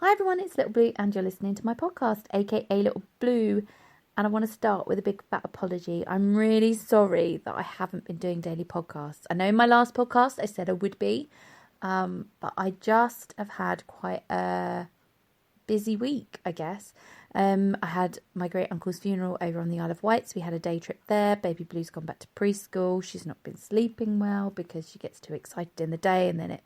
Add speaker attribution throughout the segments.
Speaker 1: Hi everyone, it's Little Blue and you're listening to my podcast, aka Little Blue, and I want to start with a big fat apology. I'm really sorry that I haven't been doing daily podcasts. I know in my last podcast I said I would be, but I just have had quite a busy week, I guess. I had my great uncle's funeral over on the Isle of Wight, so we had a day trip there. Baby Blue's gone back to preschool. She's not been sleeping well because she gets too excited in the day and then it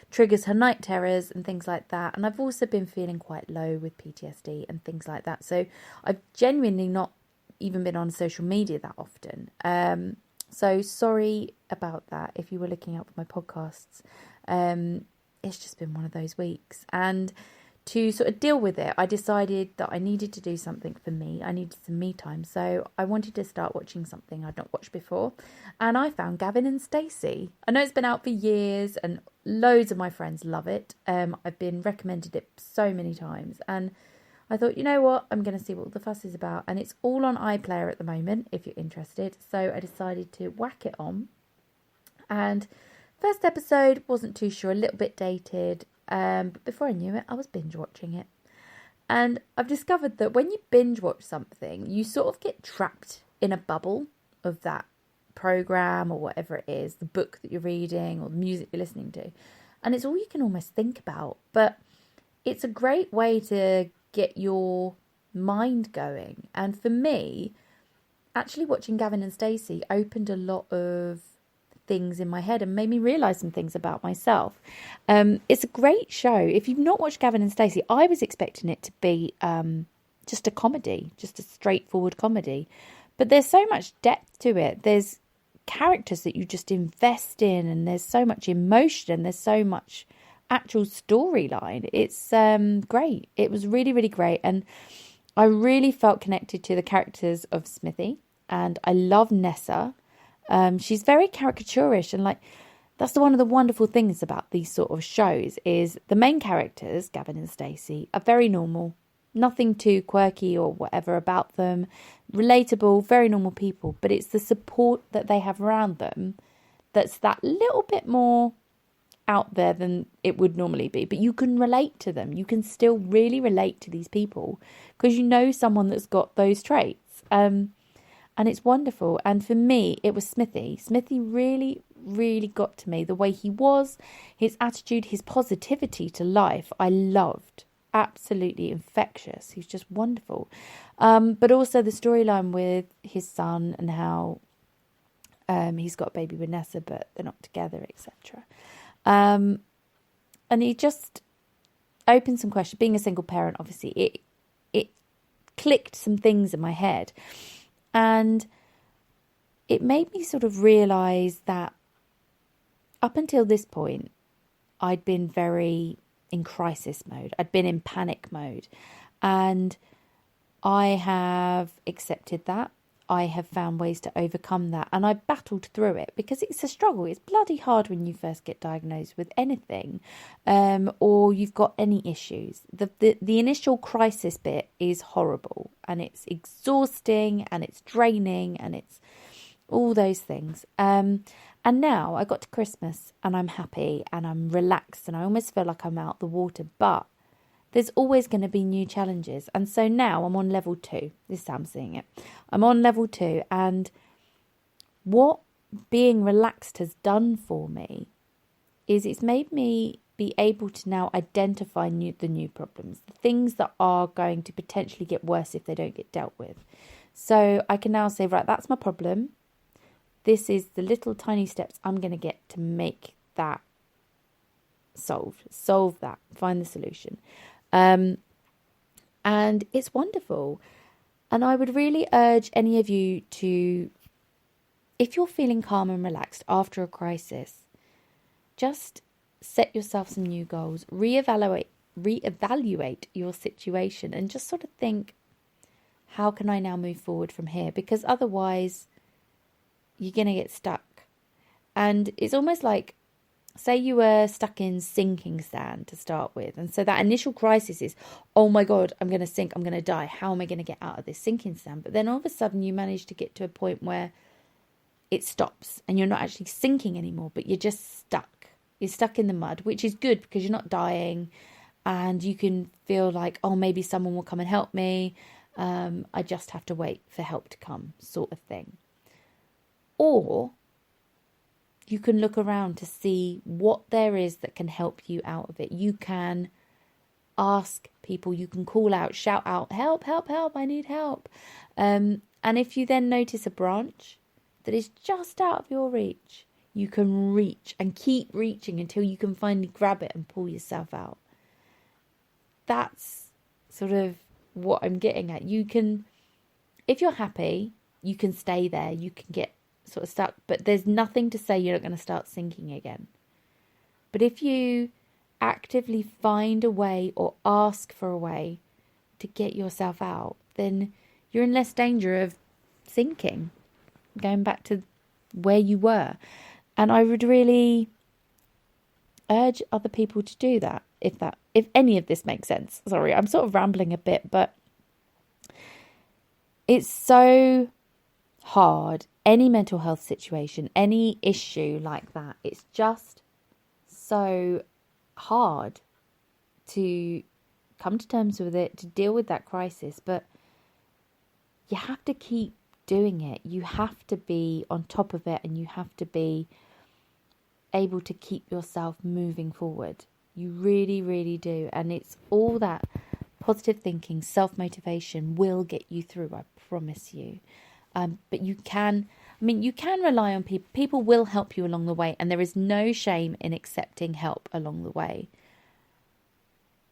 Speaker 1: triggers her night terrors and things like that. And I've also been feeling quite low with PTSD and things like that. So I've genuinely not even been on social media that often. So sorry about that if you were looking out for my podcasts. It's just been one of those weeks. And to sort of deal with it, I decided that I needed to do something for me. I needed some me time. So I wanted to start watching something I'd not watched before. And I found Gavin and Stacey. I know it's been out for years and loads of my friends love it. I've been recommended it so many times. And I thought, you know what? I'm going to see what the fuss is about. And it's all on iPlayer at the moment, if you're interested. So I decided to whack it on. And first episode, wasn't too sure, a little bit dated. But before I knew it, I was binge watching it. And I've discovered that when you binge watch something, you sort of get trapped in a bubble of that program or whatever it is, the book that you're reading or the music you're listening to. And it's all you can almost think about. But it's a great way to get your mind going. And for me, actually watching Gavin and Stacey opened a lot of things in my head and made me realise some things about myself. It's a great show. If you've not watched Gavin and Stacey, I was expecting it to be just a comedy, just a straightforward comedy. But there's so much depth to it. There's characters that you just invest in and there's so much emotion and there's so much actual storyline. It's great. It was really, really great. And I really felt connected to the characters of Smithy. And I love Nessa. She's very caricaturish and that's one of the wonderful things about these sort of shows is the main characters, Gavin and Stacey, are very normal, nothing too quirky or whatever about them, relatable, very normal people, but it's the support that they have around them that's that little bit more out there than it would normally be, but you can relate to them. You can still really relate to these people because you know someone that's got those traits. And it's wonderful. And for me, it was Smithy. Smithy really, really got to me. The way he was, his attitude, his positivity to life, I loved. Absolutely infectious. He's just wonderful. But also the storyline with his son and how he's got a baby with Nessa, but they're not together, etc. And he just opened some questions. Being a single parent, obviously, it clicked some things in my head. And it made me sort of realise that up until this point, I'd been very in crisis mode. I'd been in panic mode. And I have accepted that. I have found ways to overcome that. And I battled through it because it's a struggle. It's bloody hard when you first get diagnosed with anything or you've got any issues. The initial crisis bit is horrible and it's exhausting and it's draining and it's all those things. And now I got to Christmas and I'm happy and I'm relaxed and I almost feel like I'm out the water. But there's always going to be new challenges. And so now I'm on level 2. This is how I'm seeing it. I'm on level 2. And what being relaxed has done for me is it's made me be able to now identify the new problems. The things that are going to potentially get worse if they don't get dealt with. So I can now say, right, that's my problem. This is the little tiny steps I'm going to get to make that solved. Solve that. Find the solution. And it's wonderful. And I would really urge any of you to, if you're feeling calm and relaxed after a crisis, just set yourself some new goals, reevaluate your situation and just sort of think, how can I now move forward from here? Because otherwise you're going to get stuck. And it's almost like, say you were stuck in sinking sand to start with. And so that initial crisis is, oh my God, I'm going to sink, I'm going to die. How am I going to get out of this sinking sand? But then all of a sudden you manage to get to a point where it stops and you're not actually sinking anymore, but you're just stuck. You're stuck in the mud, which is good because you're not dying And you can feel like, oh, maybe someone will come and help me. I just have to wait for help to come, sort of thing. Or you can look around to see what there is that can help you out of it. You can ask people, you can call out, shout out, help, help, help, I need help. And if you then notice a branch that is just out of your reach, you can reach and keep reaching until you can finally grab it and pull yourself out. That's sort of what I'm getting at. You can, if you're happy, you can stay there. You can get sort of stuck, but there's nothing to say you're not going to start sinking again. But if you actively find a way or ask for a way to get yourself out, then you're in less danger of sinking, going back to where you were. And I would really urge other people to do that, if any of this makes sense. Sorry, I'm sort of rambling a bit, but it's so hard. Any mental health situation, any issue like that, it's just so hard to come to terms with it, to deal with that crisis. But you have to keep doing it. You have to be on top of it, and you have to be able to keep yourself moving forward. You really, really do. And it's all that positive thinking, self-motivation will get you through, I promise you. But you can rely on people. People will help you along the way, and there is no shame in accepting help along the way.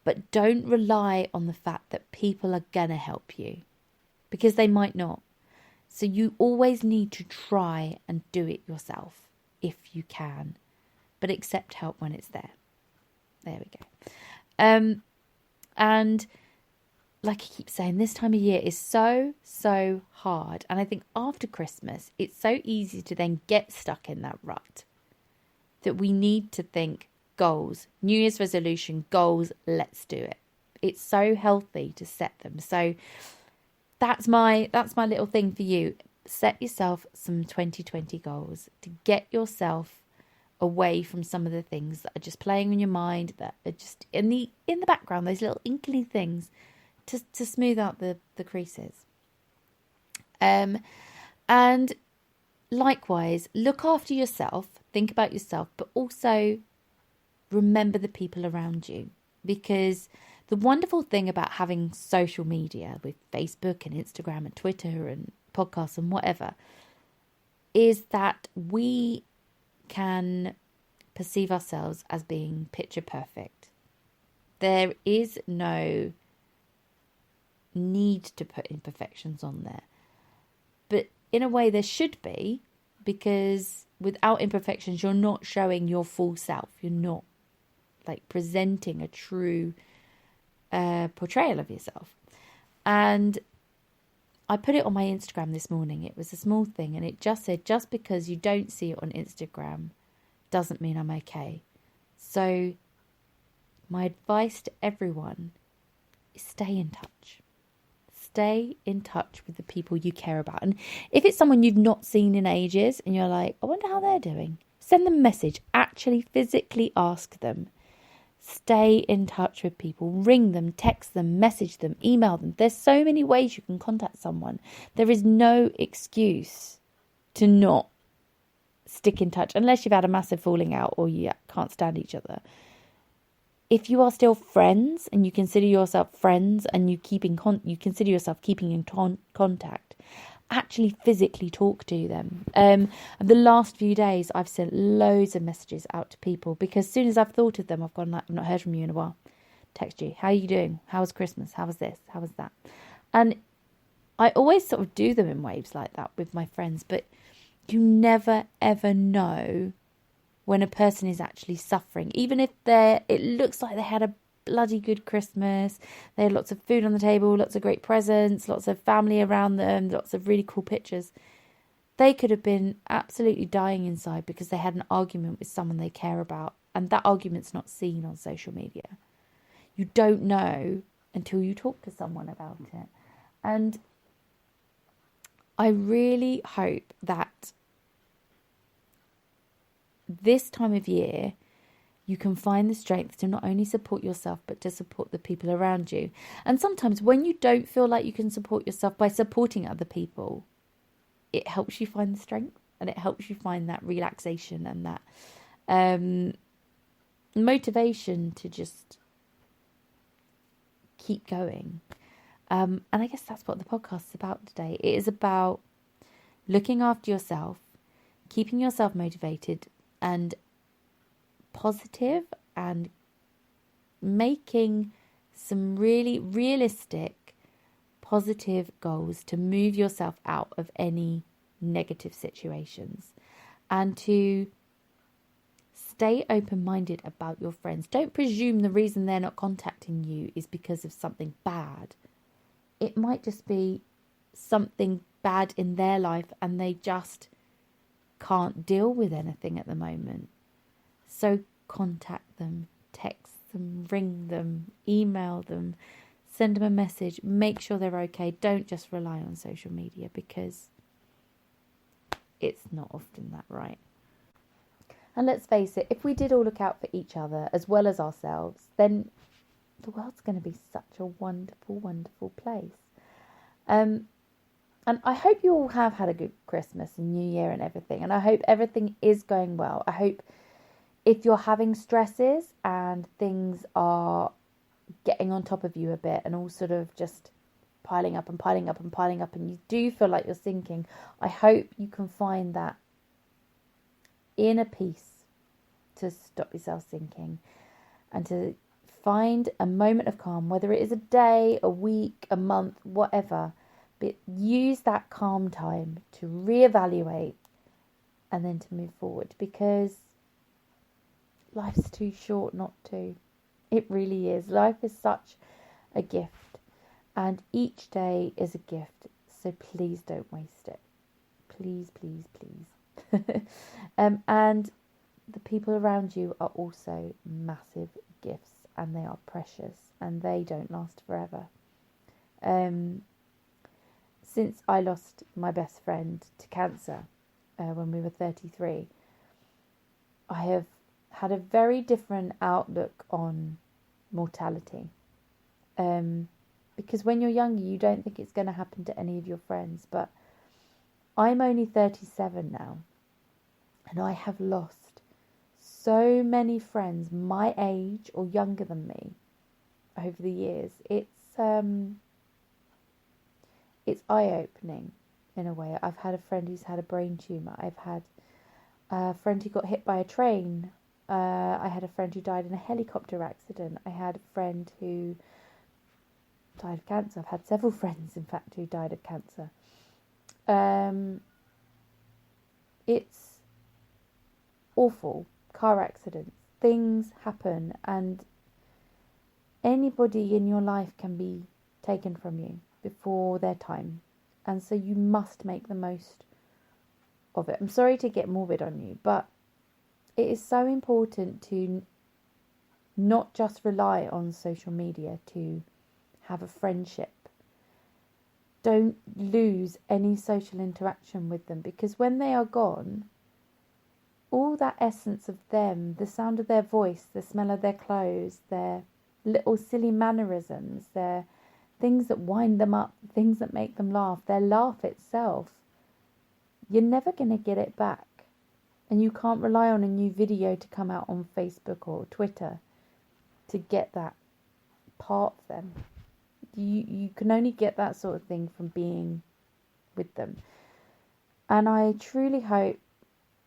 Speaker 1: But don't rely on the fact that people are going to help you, because they might not. So you always need to try and do it yourself if you can, but accept help when it's there. There we go. And like I keep saying, this time of year is so, so hard. And I think after Christmas, it's so easy to then get stuck in that rut that we need to think goals, New Year's resolution, goals, let's do it. It's so healthy to set them. So that's my little thing for you. Set yourself some 2020 goals to get yourself away from some of the things that are just playing in your mind, that are just in the background, those little inkly things to smooth out the creases. And likewise, look after yourself, think about yourself, but also remember the people around you. Because the wonderful thing about having social media with Facebook and Instagram and Twitter and podcasts and whatever is that we can perceive ourselves as being picture perfect. There is no need to put imperfections on there. But in a way there should be, because without imperfections you're not showing your full self. You're not like presenting a true portrayal of yourself. And I put it on my Instagram this morning. It was a small thing, and it just said, just because you don't see it on Instagram doesn't mean I'm okay. So my advice to everyone is stay in touch. Stay in touch with the people you care about. And if it's someone you've not seen in ages and you're like, I wonder how they're doing, send them a message. Actually physically ask them. Stay in touch with people. Ring them, text them, message them, email them. There's so many ways you can contact someone. There is no excuse to not stick in touch unless you've had a massive falling out or you can't stand each other. If you are still friends and you consider yourself friends and you consider yourself keeping in contact, actually physically talk to them. The last few days I've sent loads of messages out to people, because as soon as I've thought of them, I've gone like, I've not heard from you in a while. Text you, how are you doing? How was Christmas? How was this? How was that? And I always sort of do them in waves like that with my friends, but you never ever know when a person is actually suffering. Even if it looks like they had a bloody good Christmas, they had lots of food on the table, lots of great presents, lots of family around them, lots of really cool pictures. They could have been absolutely dying inside because they had an argument with someone they care about, and that argument's not seen on social media. You don't know until you talk to someone about it. And I really hope that this time of year you can find the strength to not only support yourself, but to support the people around you. And sometimes when you don't feel like you can support yourself by supporting other people, it helps you find the strength, and it helps you find that relaxation and that motivation to just keep going. And I guess that's what the podcast is about today. It is about looking after yourself, keeping yourself motivated and positive, and making some really realistic, positive goals to move yourself out of any negative situations, and to stay open-minded about your friends. Don't presume the reason they're not contacting you is because of something bad. It might just be something bad in their life and they just can't deal with anything at the moment. So contact them, text them, ring them, email them, send them a message, make sure they're okay. Don't just rely on social media, because it's not often that right. And let's face it, if we did all look out for each other as well as ourselves, then the world's going to be such a wonderful, wonderful place. And I hope you all have had a good Christmas and New Year and everything. And I hope everything is going well. I hope if you're having stresses and things are getting on top of you a bit and all sort of just piling up and piling up and piling up, and you do feel like you're sinking, I hope you can find that inner peace to stop yourself sinking, and to find a moment of calm, whether it is a day, a week, a month, whatever. But use that calm time to reevaluate and then to move forward, because life's too short not to. It really is. Life is such a gift, and each day is a gift. So please don't waste it. Please, please, please. And the people around you are also massive gifts, and they are precious, and they don't last forever. Since I lost my best friend to cancer when we were 33, I have had a very different outlook on mortality. Because when you're younger, you don't think it's going to happen to any of your friends. But I'm only 37 now, and I have lost so many friends my age or younger than me over the years. It's eye-opening in a way. I've had a friend who's had a brain tumour. I've had a friend who got hit by a train. I had a friend who died in a helicopter accident. I had a friend who died of cancer. I've had several friends, in fact, who died of cancer. It's awful. Car accidents. Things happen, and anybody in your life can be taken from you before their time, and so you must make the most of it. I'm sorry to get morbid on you, but it is so important to not just rely on social media to have a friendship. Don't lose any social interaction with them, because when they are gone, all that essence of them, the sound of their voice, the smell of their clothes, their little silly mannerisms, their things that wind them up, things that make them laugh, their laugh itself, you're never going to get it back. And you can't rely on a new video to come out on Facebook or Twitter to get that part of them. You can only get that sort of thing from being with them. And I truly hope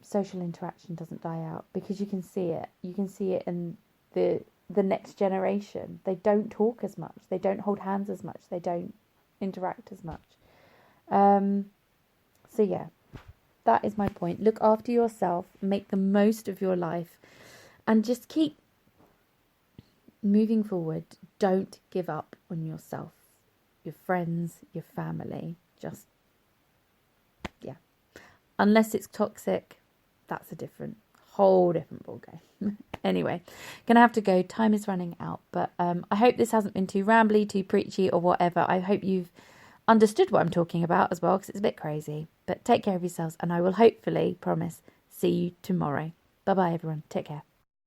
Speaker 1: social interaction doesn't die out, because you can see it. You can see it in the next generation. They don't talk as much. They don't hold hands as much. They don't interact as much. So yeah, that is my point. Look after yourself, make the most of your life, and just keep moving forward. Don't give up on yourself, your friends, your family. Just, yeah. Unless it's toxic, that's a whole different ballgame. Anyway, gonna have to go. Time is running out, but I hope this hasn't been too rambly, too preachy, or whatever. I hope you've understood what I'm talking about as well, because it's a bit crazy. But take care of yourselves, and I will hopefully, promise, see you tomorrow. Bye bye, everyone. Take care.